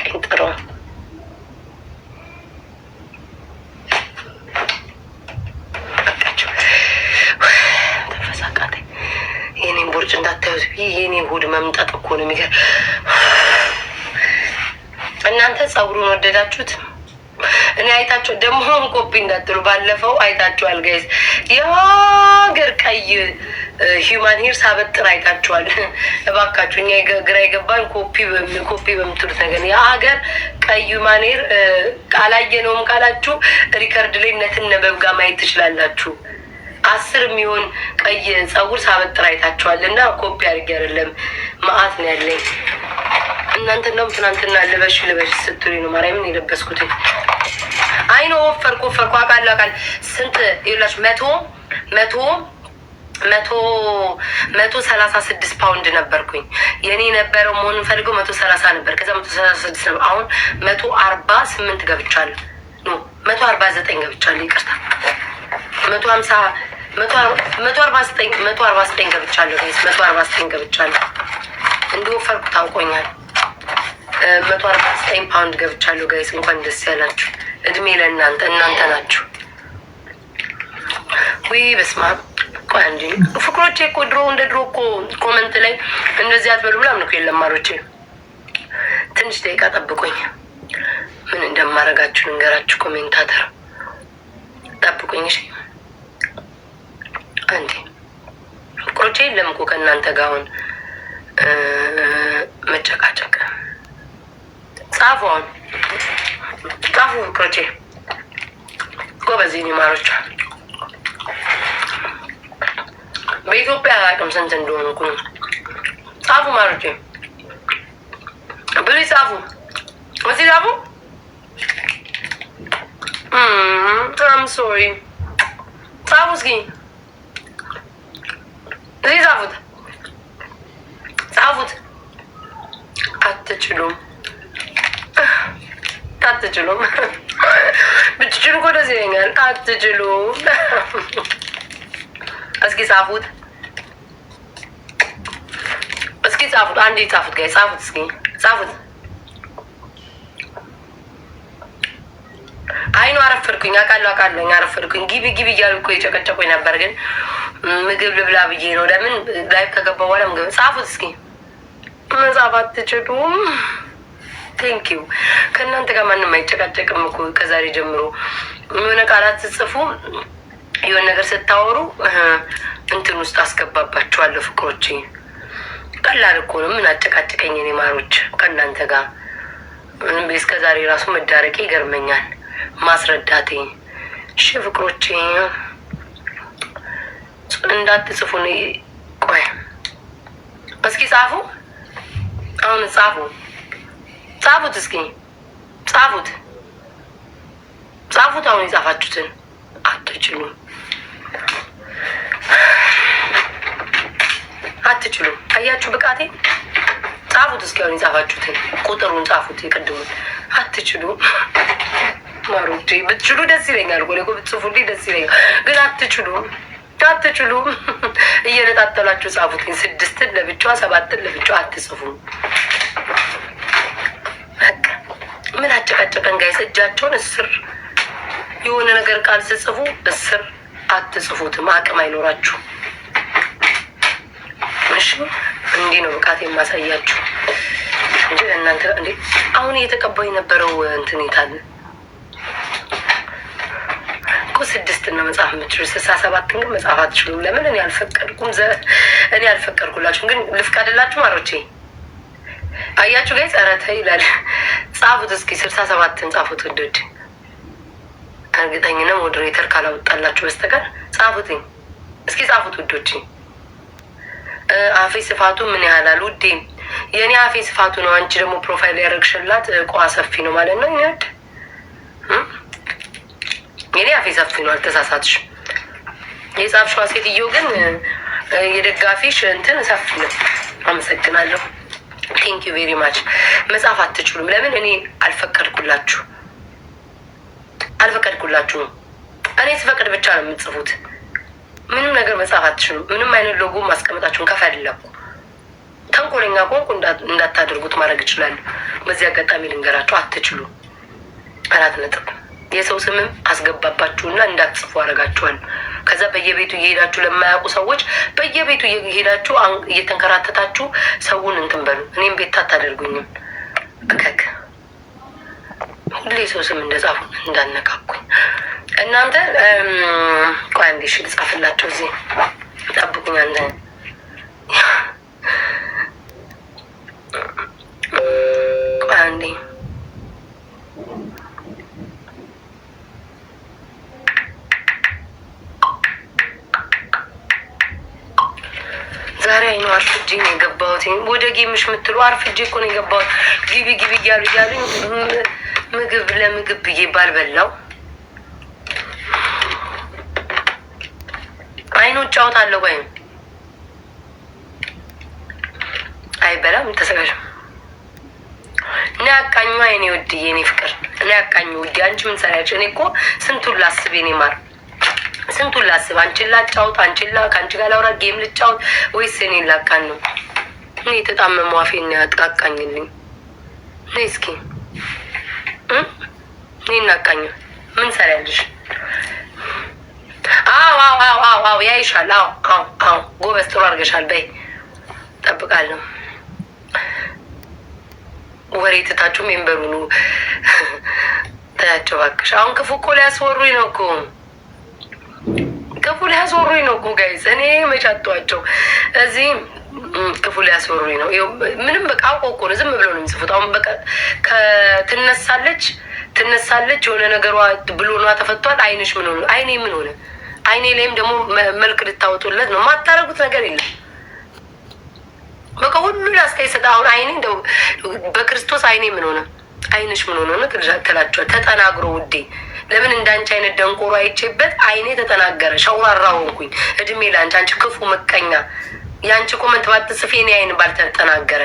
አሳቀኝ ጥሩ ተፈሳቃተኝ። የኔን ቦርጭ እንዳታዩት የኔን ሆድ መምጠጥ እኮ ነው የሚገርም። እናንተ ፀጉሩን ወደዳችሁት? እኔ አይታችሁ ደግሞ ኮፒ እንዳትሉ ባለፈው አይታችኋል ጋይዝ። የሀገር ቀይ ሂውማን ሄር ሳበጥር አይታችኋል። እባካችሁ እኛ ግራ የገባን ኮፒ በምትሉት ነገር የሀገር ቀይ ሂውማን ሄር አላየነውም ካላችሁ ሪከርድ ላይ ነትነበብ ጋር ማየት ትችላላችሁ። 10 የሚሆን ቀይ ፀጉር ሳበጥር አይታችኋል። እና ኮፒ አድርጌ አይደለም መዓት ነው ያለኝ። እናንተ እንደውም ትናንትና ልበሽ ስትሉኝ ነው ማርያምን የለበስኩት። አይኖ ወፈርኩ አውቃለሁ። ስንት ይላችሁ 136 ፓውንድ ነበርኩኝ። የኔ ነበረው መሆኑን ፈልገው 130 ነበር። ከዛ 136 ነበር። አሁን 148 ገብቻለሁ። ኖ 149 ገብቻለሁ። ይቅርታ 149 ገብቻለሁ። 149 ገብቻለሁ። እንደወፈርኩ ታውቆኛል። 149 ፓውንድ ገብቻለሁ ጋይስ። እንኳን ደስ ያላችሁ። እድሜ ለእናንተ ናችሁ። ወይ በስማ ቆይ እንጂ ፍቅሮቼ እኮ እንደ ድሮ እኮ ኮመንት ላይ እንደዚህ አትበሉ ምናምን እኮ የለም ማሮቼ። ትንሽ ደቂቃ ጠብቁኝ። ምን እንደማረጋችሁ ልንገራችሁ። ኮሜንታተር ጠብቁኝ እሺ። አንዴ ፍቅሮቼ የለም እኮ ከእናንተ ጋር አሁን መጨቃጨቅ። ጻፉ ፍቅሮቼ ጎበዝ ማሮች። በኢትዮጵያ አቅም ስንት እንደሆኑ እኮ ጻፉ ማሮቼ። ብሉ ጻፉ። ወሲ ጻፉ። አም ሶሪ ጻፉ እስኪ እዚህ ጻፉት። አትችሉም ብትችሉ እኮ ደስ ይለኛል። አትችሉም። እስኪ ጻፉት። አንዴ ጻፉት ጋር ጻፉት። እስኪ ጻፉት። አይኑ አረፈድኩኝ። አውቃለሁ አረፈድኩኝ። ግቢ እያሉ እኮ የጨቀጨቁኝ ነበር፣ ግን ምግብ ልብላ ብዬ ነው። ለምን ላይፍ ከገባ በኋላ ምግብ ጻፉት። እስኪ መጻፍ አትችሉም። ቴንኪው። ከእናንተ ጋር ማንም አይጨቃጨቅም እኮ ከዛሬ ጀምሮ። የሆነ ቃላት ስትጽፉ የሆነ ነገር ስታወሩ እንትን ውስጥ አስገባባችኋለሁ ፍቅሮቼ። ቀላል እኮ ነው። ምን አጨቃጨቀኝ እኔ ማሮች ከእናንተ ጋር። እስከ ዛሬ ራሱ መዳረቄ ይገርመኛል፣ ማስረዳቴ። እሺ ፍቅሮቼ እንዳትጽፉ ነው። ቆይ እስኪ ጻፉ። አሁን ጻፉት። እስኪ ጻፉት። አሁን የጻፋችሁትን አትችሉም። አያችሁ ብቃቴ። ጻፉት እስኪ አሁን የጻፋችሁትን ቁጥሩን ጻፉት። የቅድሙን አትችሉም ማሮቼ። ብትችሉ ደስ ይለኛል። ጎሌ ብትጽፉልኝ ደስ ይለኛል፣ ግን አትችሉም። እየነጣጠላችሁ ጻፉትኝ። 6ን ለብቻዋ 7ን ለብቻዋ አትጽፉ። ምን አጨቃጨቀን ጋይስ? እጃቸውን እስር የሆነ ነገር ቃል ስጽፉ እስር አትጽፉትም። አቅም አይኖራችሁ። እሺ እንዲህ ነው ብቃት የማሳያችሁ እንጂ እናንተ እንዴ አሁን እየተቀባው የነበረው እንትን ይታል እኮ 6 ነው መጽሐፍ የምትችሉ 67 ግን መጽሐፍ አትችሉም። ለምን? እኔ አልፈቀድኩላችሁም። ግን ልፍቀድላችሁ ማሮቼ። አያችሁ ጋይስ? ኧረ ተይ ይላል። ጻፉት እስኪ 67ን ጻፉት ውዶች። እርግጠኛ ነኝ ሞዴሬተር ካላወጣላችሁ በስተቀር ጻፉትኝ እስኪ ጻፉት ውዶች። አፌ ስፋቱ ምን ያህላል ውዴ? የኔ አፌ ስፋቱ ነው። አንቺ ደግሞ ፕሮፋይል ያደረግሽላት ቋ ሰፊ ነው ማለት ነው። ይነድ የኔ አፌ ሰፊ ነው፣ አልተሳሳትሽ። የጻፍሽዋ ሴትዮ ግን የደጋፊሽ እንትን ሰፊ ነው። አመሰግናለሁ። ቴንክ ዩ ቬሪ ማች። መጻፍ አትችሉም። ለምን? እኔ አልፈቀድኩላችሁም። እኔ ስፈቅድ ብቻ ነው የምትጽፉት። ምንም ነገር መጻፍ አትችሉም። ምንም አይነት ሎጎ ማስቀመጣችሁን ከፈለኩ ተንኮለኛ ከሆንኩ እንዳታደርጉት ማድረግ ይችላሉ። በዚህ አጋጣሚ ልንገራችሁ፣ አትችሉ። 4 ነጥብ። የሰው ስምም አስገባባችሁና እንዳትጽፉ አደርጋችኋል። ከዛ በየቤቱ እየሄዳችሁ ለማያውቁ ሰዎች በየቤቱ እየሄዳችሁ እየተንከራተታችሁ ሰውን እንትን በሉ። እኔም ቤት አታደርጉኝም። እከክ ሁሌ ሰው ስም እንደጻፉ እንዳነካኩኝ እናንተ። ቆይ አንዴ እሺ ልጻፍላቸው። እዚህ ጠብቁኝ። አንተ ቆይ አንዴ ዛሬ አይነው አርፍጄ ነው የገባሁት። ወደ ጌምሽ የምትሉ አርፍጄ እኮ ነው የገባሁት። ግቢ ግቢ እያሉኝ ምግብ ለምግብ ብዬ ባልበላው አይኑ እጫወታለሁ። ወይም አይበላም ተሰጋሽ እኔ አቃኙ አይኔ ውድዬ፣ እኔ ፍቅር እኔ አቃኙ ውድ። አንቺ ምን ሰራሽ? እኔ እኮ ስንቱን ላስብ የኔ ማር፣ ስንቱን ላስብ። አንቺን ላጫውት፣ ከአንቺ ጋር ላውራ፣ ጌም ልጫውት ወይስ እኔን ላቃን ነው? እኔ የተጣመመ አፌን ያጥቃቃኝልኝ። እኔ እስኪ እኔ እናቃኝ ምን ሰሪያለሽ? አዎ ያይሻል። አዎ ጎበዝ፣ ጥሩ አድርገሻል። በይ ጠብቃለሁ። ወሬ ትታችሁ ሜምበሩ ነው ታያቸው እባክሽ። አሁን ክፉ እኮ ሊያስወሩኝ ነው እኮ ክፉ ሊያስወሩኝ ነው እኮ ጋይዝ። እኔ መቻጧቸው እዚህ ክፉ ሊያስወሩኝ ነው። ምንም በቃ አውቀው እኮ ነው ዝም ብለው ነው የሚጽፉት። አሁን በቃ ትነሳለች የሆነ ነገሯ ብሎኗ ተፈቷል። አይንሽ ምን ሆነ? አይኔ ምን ሆነ? አይኔ ላይም ደግሞ መልክ ልታወጡለት ነው። ማታረጉት ነገር የለም። በቃ ሁሉ ላስቀይሰጥ። አሁን አይኔ እንደው በክርስቶስ አይኔ ምን ሆነ? አይንሽ ምን ሆነ ትላቸዋል። ተጠናግሮ ውዴ፣ ለምን እንዳንቺ አይነት ደንቆሮ አይቼበት አይኔ ተጠናገረ። ሸውራራ ሆንኩኝ። እድሜ ለአንቺ። አንቺ ክፉ ምቀኛ፣ የአንቺ ኮመንት ባትጽፊ እኔ አይን ባልተጠናገረ።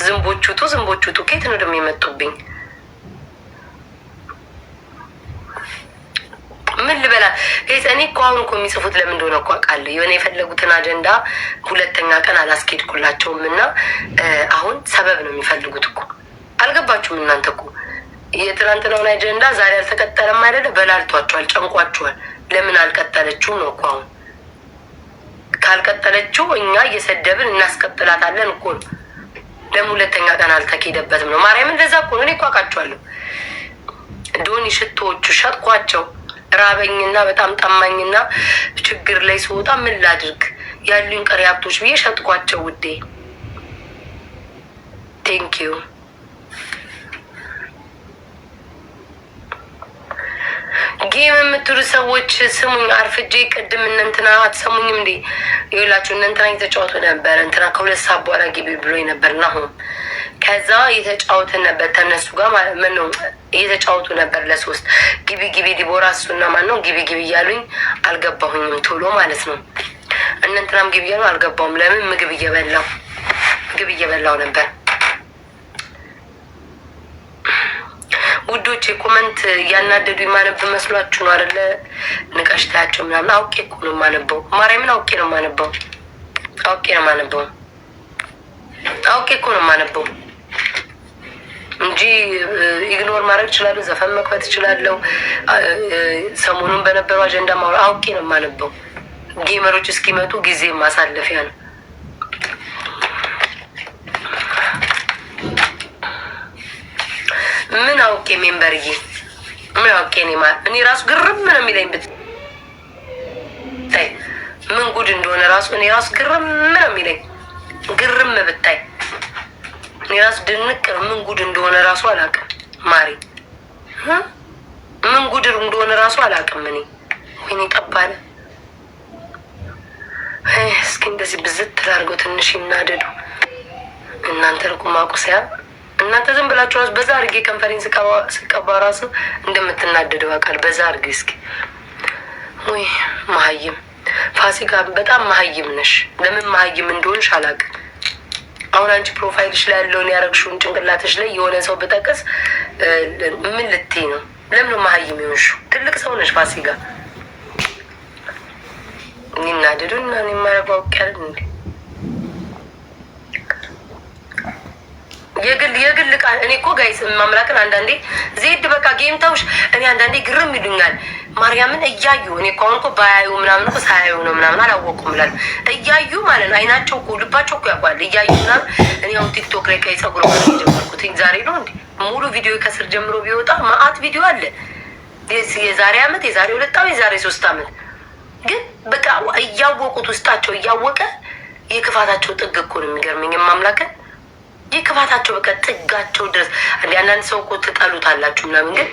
ዝንቦቹ ጡ ከየት ነው ደግሞ የመጡብኝ? ምን ልበላት? እኔ እኮ አሁን እኮ የሚጽፉት ለምን እንደሆነ እኮ አውቃለሁ። የሆነ የፈለጉትን አጀንዳ 2ኛ ቀን አላስኬድኩላቸውም እና አሁን ሰበብ ነው የሚፈልጉት እኮ። አልገባችሁም እናንተ እኮ የትናንትናውን አጀንዳ ዛሬ አልተቀጠለም አይደለ? በላልቷቸዋል፣ ጨንቋቸዋል። ለምን አልቀጠለችው ነው እኮ። አሁን ካልቀጠለችው እኛ እየሰደብን እናስቀጥላታለን እኮ ነው። ለምን 2ኛ ቀን አልተኬደበትም ነው? ማርያም እንደዛ እኮ ነው። እኔ እኮ አውቃቸዋለሁ። ዶኒ ሽቶዎቹ ሸጥኳቸው። ራበኝና በጣም ጠማኝና ችግር ላይ ስወጣ ምን ላድርግ ያሉኝ ቀሪ ሀብቶች ብዬ ሸጥኳቸው ውዴ። ቴንኪዩ። ጌም የምትሉ ሰዎች ስሙኝ። አርፍጄ ቅድም እንትና አትሰሙኝም እንዴ? ይኸውላችሁ እንትና እየተጫወቱ ነበር። እንትና ከ2 ሰዓት በኋላ ግቢ ብሎኝ ነበር እና አሁን ከዛ እየተጫወትን ነበር ከነሱ ጋር ማለት ምን ነው እየተጫወቱ ነበር ለ3 ግቢ ዲቦራ እሱና ማን ነው ግቢ እያሉኝ አልገባሁኝም ቶሎ ማለት ነው። እንንትናም ግቢ እያሉ አልገባሁም። ለምን ምግብ እየበላው ነበር። ውዶቼ ኮመንት እያናደዱ የማነብ መስሏችሁ ነው አይደለ? ንቀሽታያቸው ምናምን አውቄ እኮ ነው የማነበው። ማርያምን አውቄ ነው የማነበው። አውቄ እኮ ነው የማነበው እንጂ ኢግኖር ማድረግ እችላለሁ። ዘፈን መክፈት እችላለሁ። ሰሞኑን በነበረው አጀንዳ አውቄ ነው የማነበው። ጌመሮች እስኪመጡ ጊዜ ማሳለፊያ ነው። ምን አውቄ ሜምበርዬ፣ ምን አውቄ እኔ ራሱ ግርም ነው የሚለኝ ብታይ ምን ጉድ እንደሆነ ራሱ እኔ ራሱ ግርም ነው የሚለኝ። ግርም ብታይ እኔ ራሱ ድንቅ ነው። ምን ጉድ እንደሆነ ራሱ አላውቅም። ማሪ ምን ጉድ እንደሆነ ራሱ አላውቅም። እኔ ወይኔ ጠባለ። እስኪ እንደዚህ ብዝት ላድርገው ትንሽ ይናደዱ እናንተ ርቁ ማቁሰያ። እናንተ ዝም ብላችሁ ራሱ በዛ አድርጌ ከንፈሬን ስቀባ ራሱ እንደምትናደደው አውቃል። በዛ አድርጌ እስኪ ወይ መሀይም ፋሲካ፣ በጣም መሀይም ነሽ። ለምን መሀይም እንደሆንሽ አላውቅም። አሁን አንቺ ፕሮፋይልሽ ላይ ያለውን ያረግሽውን ጭንቅላትሽ ላይ የሆነ ሰው ብጠቅስ ምን ልትይ ነው? ለምን መሀይም ይሆንሽው? ትልቅ ሰው ነሽ ፋሲካ። ይናደዱ እና እኔ የማረገው አውቄያለሁ እንዴ የግል ቃል እኔ እኮ ጋይስ ማምላክን አንዳንዴ ዜድ በቃ ጌም ተውሽ። እኔ አንዳንዴ ግርም ይሉኛል ማርያምን እያዩ እኔ እኮ አሁን እኮ ባያዩ ምናምን እኮ ሳያዩ ነው ምናምን አላወቁም ላል እያዩ ማለት ነው። አይናቸው እኮ ልባቸው እኮ ያውቃል እያዩ ምናምን። እኔ አሁን ቲክቶክ ላይ ቀይ ጸጉር ጀመርኩት ዛሬ ነው እንዴ ሙሉ ቪዲዮ ከስር ጀምሮ ቢወጣ ማአት ቪዲዮ አለ። የዛሬ አመት፣ የዛሬ 2 ዓመት፣ የዛሬ 3 ዓመት ግን በቃ እያወቁት ውስጣቸው እያወቀ የክፋታቸው ጥግ እኮ ነው የሚገርመኝ የማምላክን የክፋታቸው በቃ ጥጋቸው ድረስ። አንዳንድ ሰው እኮ ትጠሉታላችሁ ምናምን ግን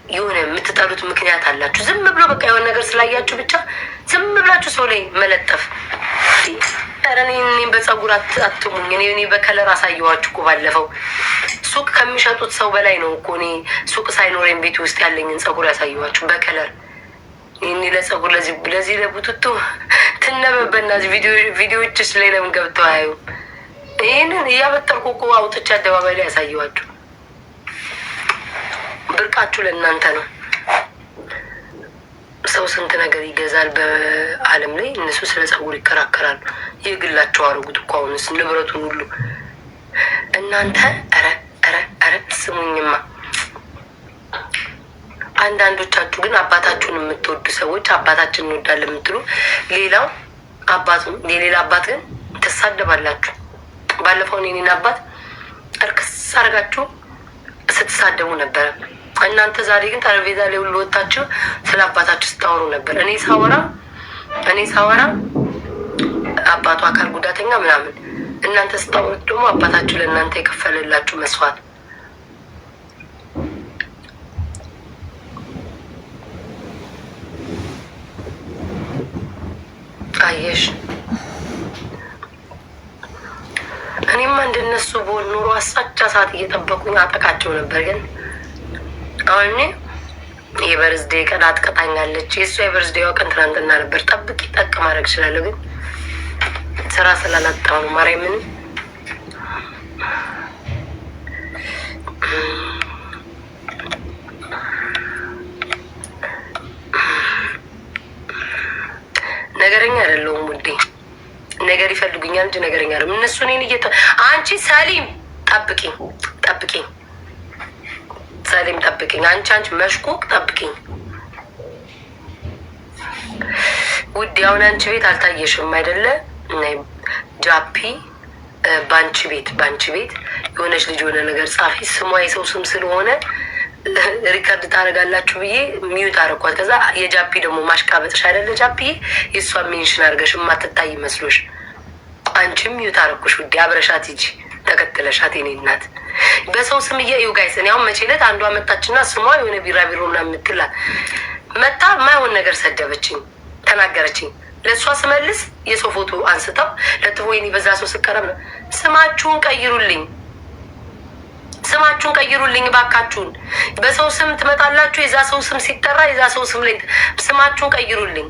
የሆነ የምትጠሉት ምክንያት አላችሁ። ዝም ብሎ በቃ የሆነ ነገር ስላያችሁ ብቻ ዝም ብላችሁ ሰው ላይ መለጠፍ። እኔ በጸጉር አትሙኝ። እኔ በከለር አሳየኋችሁ እኮ ባለፈው። ሱቅ ከሚሸጡት ሰው በላይ ነው እኮ እኔ ሱቅ ሳይኖረኝ ቤት ውስጥ ያለኝን ጸጉር ያሳየኋችሁ በከለር። እኔ ለጸጉር ለዚህ ለቡትቱ ትነበበና ቪዲዮዎችስ ላይ ለምን ገብተው አያዩ? ይህንን እያበጠርኩ እኮ አውጥቼ አደባባይ ላይ ያሳየኋችሁ። ብርቃችሁ ለእናንተ ነው። ሰው ስንት ነገር ይገዛል በዓለም ላይ። እነሱ ስለ ጸጉር ይከራከራሉ። የግላቸው አድርጉት እኮ አሁንስ ንብረቱን ሁሉ እናንተ። ኧረ ስሙኝማ። አንዳንዶቻችሁ ግን አባታችሁን የምትወዱ ሰዎች አባታችን እንወዳለን የምትሉ ሌላው የሌላ አባት ግን ትሳደባላችሁ። ባለፈው እኔን አባት እርክስ አድርጋችሁ ስትሳደቡ ነበረ። እናንተ ዛሬ ግን ጠረጴዛ ላይ ሁሉ ወጣችሁ ስለ አባታችሁ ስታወሩ ነበር። እኔ ሳወራ አባቱ አካል ጉዳተኛ ምናምን፣ እናንተ ስታወሩት ደግሞ አባታችሁ ለእናንተ የከፈለላችሁ መስዋዕት። አየሽ፣ እኔማ እንደነሱ በሆን ኑሮ አሳቻ ሰዓት እየጠበቁኝ አጠቃቸው ነበር። ግን አሁን የበርዝዴ ቀን አትቀጣኛለች። የእሷ የበርዝዴዋ ቀን ትናንትና ነበር። ጠብቂ ጠቅ ማድረግ እችላለሁ፣ ግን ስራ ስላላጣሁ ነው። ማርያምን ነገረኛ አይደለሁም ውዴ። ነገር ይፈልጉኛል እንጂ ነገረኛ አይደለም። እነሱ እኔን አንቺ ሰሊም ጠብቂኝ ሰሊም ጠብቂኝ። አንቺ መሽኮክ ጠብቂኝ ውዴ። አሁን አንቺ ቤት አልታየሽም አይደለ? ጃፒ ባንቺ ቤት የሆነች ልጅ የሆነ ነገር ጻፊ። ስሟ የሰው ስም ስለሆነ ሪከርድ ታደርጋላችሁ ብዬ ሚዩት አደረኳት። ከዛ የጃፒ ደግሞ ማሽቃበጥሽ አይደለ? ጃፒ የእሷ ሜንሽን አድርገሽ የማትታይ መስሎሽ አንቺም ሚዩት አደረኩሽ ውዴ። አብረሻት ሂጂ ተከትለሻት። የኔ እናት በሰው ስም እየዩ ጋይስ። እኔ አሁን መቼ ዕለት አንዷ መጣችና ስሟ የሆነ ቢራቢሮ ምናምን የምትላት መጣ ማይሆን ነገር ሰደበችኝ፣ ተናገረችኝ። ለእሷ ስመልስ የሰው ፎቶ አንስተው ለጥፎ ወይኔ በዛ ሰው ስቀረብ ነው። ስማችሁን ቀይሩልኝ ባካችሁን። በሰው ስም ትመጣላችሁ። የዛ ሰው ስም ሲጠራ የዛ ሰው ስም ላይ ስማችሁን ቀይሩልኝ።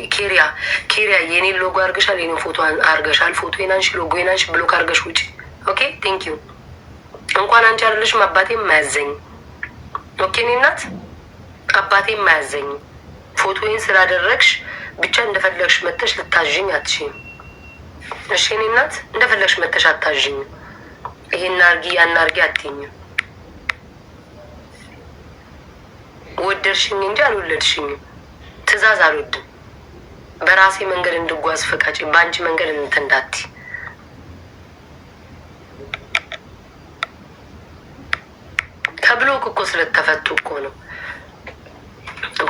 ኪሪያ የኔን ሎጎ አርገሻል፣ የኔን ፎቶ አርገሻል። ፎቶ ናንሽ፣ ሎጎ ናንሽ፣ ብሎክ አርገሽ ውጭ። ኦኬ ቴንክ ዩ። እንኳን አንቺ አይደለሽም አባቴም የማያዘኝ። ኦኬ እኔ እናት አባቴም የማያዘኝ ፎቶዬን ስላደረግሽ ብቻ እንደፈለግሽ መተሽ ልታዥኝ አትሽኝ። እሺ እኔ እናት እንደፈለግሽ መተሽ አታዥኝ። ይሄን አርጊ ያን አርጊ አትይኝም። ወደድሽኝ እንጂ አልወለድሽኝም። ትእዛዝ አልወድም። በራሴ መንገድ እንድጓዝ ፈቃጭ። በአንቺ መንገድ እንትን እንዳትይ። ከብሎክ እኮ ስለተፈቱ እኮ ነው።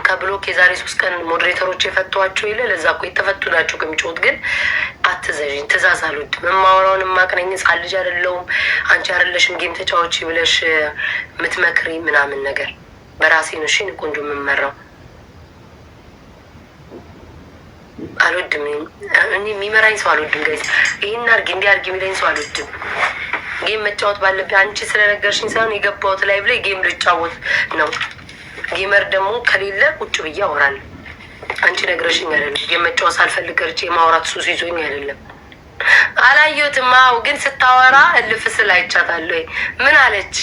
ከብሎክ የዛሬ 3 ቀን ሞዴሬተሮች የፈቷቸው ይለ ለዛ እኮ የተፈቱ ናቸው። ከሚጮት ግን አትዘዥኝ። ትእዛዝ አልወድም። የማወራውን የማቅነኝ ህፃን ልጅ አይደለሁም። አንቺ አይደለሽም ጌም ተጫዋች ብለሽ የምትመክሪ ምናምን ነገር በራሴ ነው። እሺ ቆንጆ የምመራው አልወድም። እኔ የሚመራኝ ሰው አልወድም። ጋይስ ይህን አርጊ እንዲህ አርጊ የሚለኝ ሰው አልወድም። ጌም መጫወት ባለብኝ አንቺ ስለነገርሽኝ ሳይሆን የገባሁት ላይ ብለ ጌም ልጫወት ነው። ጌመር ደግሞ ከሌለ ቁጭ ብዬ አወራለሁ። አንቺ ነግረሽኝ አይደለም። ጌም መጫወት ሳልፈልግ ቀርቼ የማውራት ሱስ ይዞኝ አይደለም። አላየሁትም። አዎ ግን ስታወራ እልፍ ስል አይቻታለሁ። ምን አለች?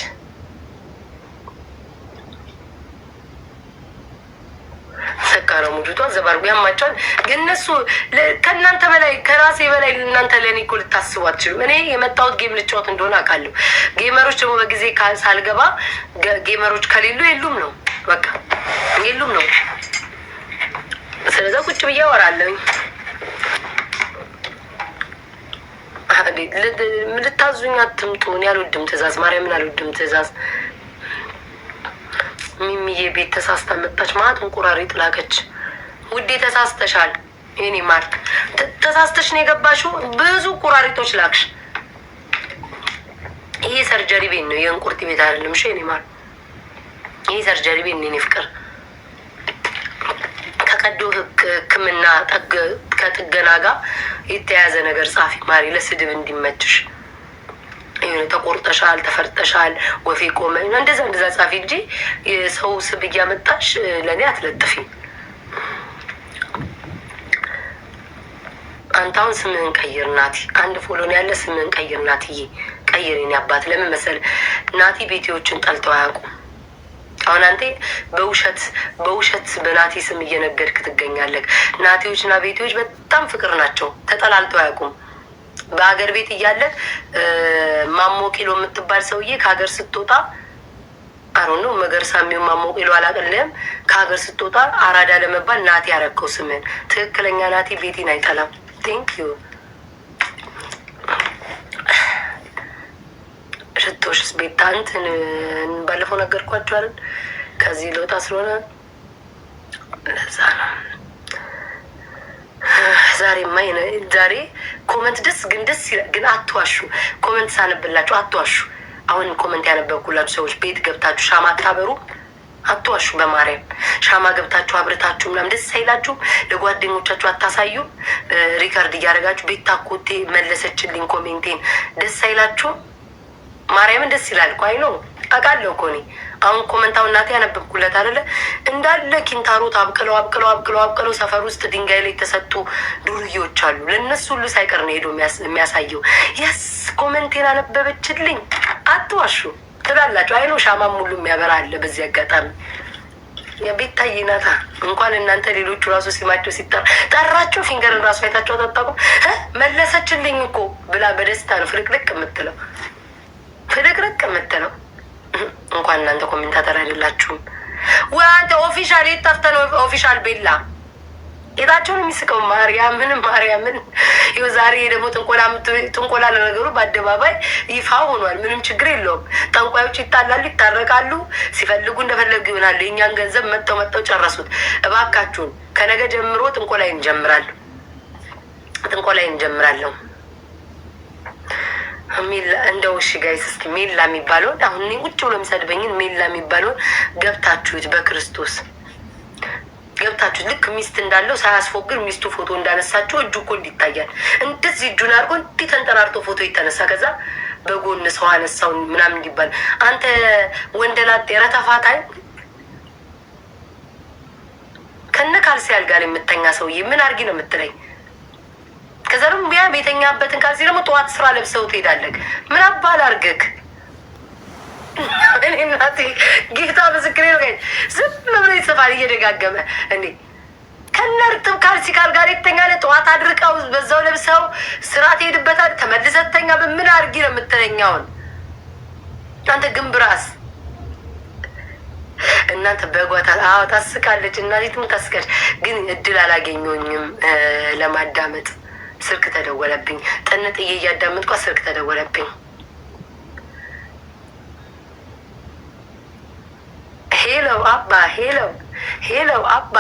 ኧረ ሙጅቷ ዘባርጉ ያማቸዋል። ግን እነሱ ከእናንተ በላይ ከራሴ በላይ እናንተ ለእኔ እኮ ልታስቡ አትችሉም። እኔ የመጣሁት ጌም ልጫወት እንደሆነ አውቃለሁ። ጌመሮች ደግሞ በጊዜ ሳልገባ ጌመሮች ከሌሉ የሉም ነው በቃ የሉም ነው። ስለዛ ቁጭ ብዬ አወራለሁኝ። ልታዙኝ አትምጡ። እኔ አልወድም ትእዛዝ፣ ማርያምን አልወድም ትእዛዝ። ሚሚዬ ቤት ተሳስታ መጣች። ማለት እንቁራሪት ላከች። ውዴ ተሳስተሻል። የኔ ማር ተሳስተሽ ነው የገባሽው። ብዙ እንቁራሪቶች ላክሽ። ይሄ ሰርጀሪ ቤት ነው፣ የእንቁርት ቤት አይደለም። እሺ የኔ ማር ይሄ ሰርጀሪ ቤት ነው። የኔ ፍቅር ከቀዶ ሕክምና ከጥገና ጋር የተያዘ ነገር ጻፊ ማሪ፣ ለስድብ እንዲመችሽ። ተቆርጠሻል፣ ተፈርጠሻል፣ ወፌ ቆመ እንደዛ ጻፊ እንጂ የሰው ስብ እያመጣሽ ለእኔ አትለጥፊ። አንተ አሁን ስምህን ቀይር ናቲ። አንድ ፎሎን ያለ ስምህን ቀይር ናትዬ፣ ቀይር የኔ አባት። ለምን መሰል ናቲ ቤቴዎችን ጠልተው አያውቁም። አሁን አንተ በውሸት በናቲ ስም እየነገድክ ትገኛለህ። ናቲዎችና ቤቴዎች በጣም ፍቅር ናቸው፣ ተጠላልተው አያውቁም። በሀገር ቤት እያለ ማሞ ቂሎ የምትባል ሰውዬ ከሀገር ስትወጣ ነው መገርሳ የሚሆን ማሞ ቂሎ አላቅልህም። ከሀገር ስትወጣ አራዳ ለመባል ናቲ ያረከው ስምን። ትክክለኛ ናቲ ቤቴን አይጠላም። ቴንክ ዩ። ሽቶሽስ ቤታ እንትን ባለፈው ነገርኳቸው አይደል? ከዚህ ለወጣ ስለሆነ ለዛ ነው። ዛሬ ኮመንት ደስ ይላል። ግን አትዋሹ። ኮመንት ሳነብላችሁ አትዋሹ። አሁን ኮመንት ያነበብኩላችሁ ሰዎች ቤት ገብታችሁ ሻማ አታበሩ፣ አትዋሹ። በማርያም ሻማ ገብታችሁ አብርታችሁ ምናምን ደስ አይላችሁ? ለጓደኞቻችሁ አታሳዩ? ሪካርድ እያደረጋችሁ ቤታ ኮቴ መለሰችልኝ ኮሜንቴን ደስ አይላችሁ? ማርያምን ደስ ይላል እኮ። አይ ነው አውቃለሁ እኮ እኔ አሁን ኮመንታው እናቴ ያነበብኩለት አይደለ? እንዳለ ኪንታሮት አብቅለው ሰፈር ውስጥ ድንጋይ ላይ የተሰጡ ዱርዬዎች አሉ። ለእነሱ ሁሉ ሳይቀር ነው ሄዶ የሚያሳየው። የስ ኮመንቴን አነበበችልኝ። አትዋሹ ትላላችሁ። አይ ነው ሻማም ሁሉ የሚያበራ አለ። በዚህ አጋጣሚ የቤታዬ ናታ እንኳን እናንተ ሌሎቹ ራሱ ሲማቸው ጠራቸው ፊንገርን ራሱ አይታቸው አታጣቁም። መለሰችልኝ እኮ ብላ በደስታ ነው ፍርቅርቅ የምትለው እንኳን እናንተ ኮሜንታተር አይደላችሁም ወይ? አንተ ኦፊሻል የጠፍተ ነው። ኦፊሻል ቤላ የታቸውን የሚስቀው ማርያምን ይኸው ዛሬ ደግሞ ጥንቆላ ለነገሩ በአደባባይ ይፋ ሆኗል። ምንም ችግር የለውም። ጠንቋዮች ይጣላሉ፣ ይታረቃሉ፣ ሲፈልጉ እንደፈለጉ ይሆናሉ። የእኛን ገንዘብ መጠው ጨረሱት። እባካችሁን ከነገ ጀምሮ ጥንቆላ እንጀምራለሁ። እንደው እሺ ጋይስ እስኪ ሜላ የሚባለውን አሁን እኔ ቁጭ ብሎ የሚሰድበኝን ሜላ የሚባለውን ገብታችሁት በክርስቶስ ገብታችሁት ልክ ሚስት እንዳለው ሳያስፎግር ሚስቱ ፎቶ እንዳነሳችሁ እጁ እኮ እንዲታያል እንደዚህ እጁን አድርጎ እንዲህ ተንጠራርቶ ፎቶ ይተነሳ። ከዛ በጎን ሰው አነሳውን ምናምን እንዲባል አንተ ወንደላጤ ረተፋታይ ከነ ካልሲ አልጋ ላይ የምተኛ ሰውዬ ምን አድርጊ ነው የምትለኝ? ከዛ ደግሞ ቢያ ቤተኛበትን ካልሲ ደግሞ ጠዋት ስራ ለብሰው ትሄዳለህ። ምን አባል አርገክ? እኔ እናቴ ጌታ ምስክሬ ነው። ዝም ብሎ ይጽፋል እየደጋገመ እንዴ ከነ እርጥብ ካልሲ ካልጋ ላይ ትተኛለህ። ጠዋት አድርቀው በዛው ለብሰው ስራ ትሄድበታል። ተመልሰተኛ በምን አርጊ ነው የምትለኛውን? አንተ ግንብራስ እናንተ በጓታ ታስቃለች። እናቴቱም ታስቃለች። ግን እድል አላገኘሁኝም ለማዳመጥ። ስልክ ተደወለብኝ። ጥንጥዬ እያዳመጥኳ ስልክ ተደወለብኝ። ሄሎ አባ